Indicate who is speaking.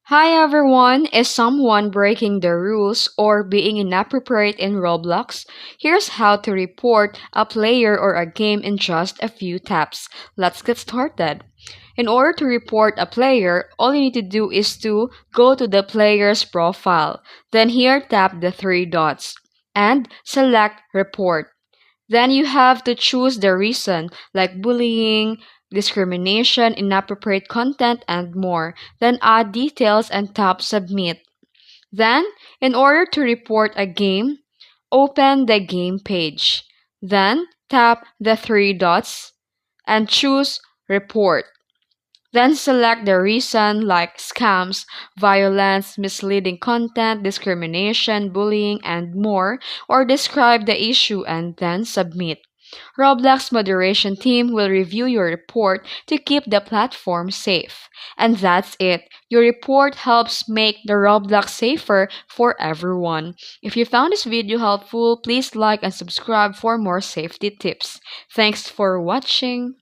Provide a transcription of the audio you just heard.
Speaker 1: Hi everyone! Is someone breaking the rules or being inappropriate in Roblox? Here's how to report a player or a game in just a few taps. Let's get started. In order to report a player, all you need to do is to go to the player's profile. Then here tap the three dots and select report. Then you have to choose the reason like bullying, discrimination, inappropriate content, and more. Then add details and tap submit. Then, in order to report a game, open the game page. Then tap the three dots and choose report. Then select the reason like scams, violence, misleading content, discrimination, bullying, and more, or describe the issue and then submit. Roblox moderation team will review your report to keep the platform safe. And that's it. Your report helps make the Roblox safer for everyone. If you found this video helpful, please like and subscribe for more safety tips. Thanks for watching.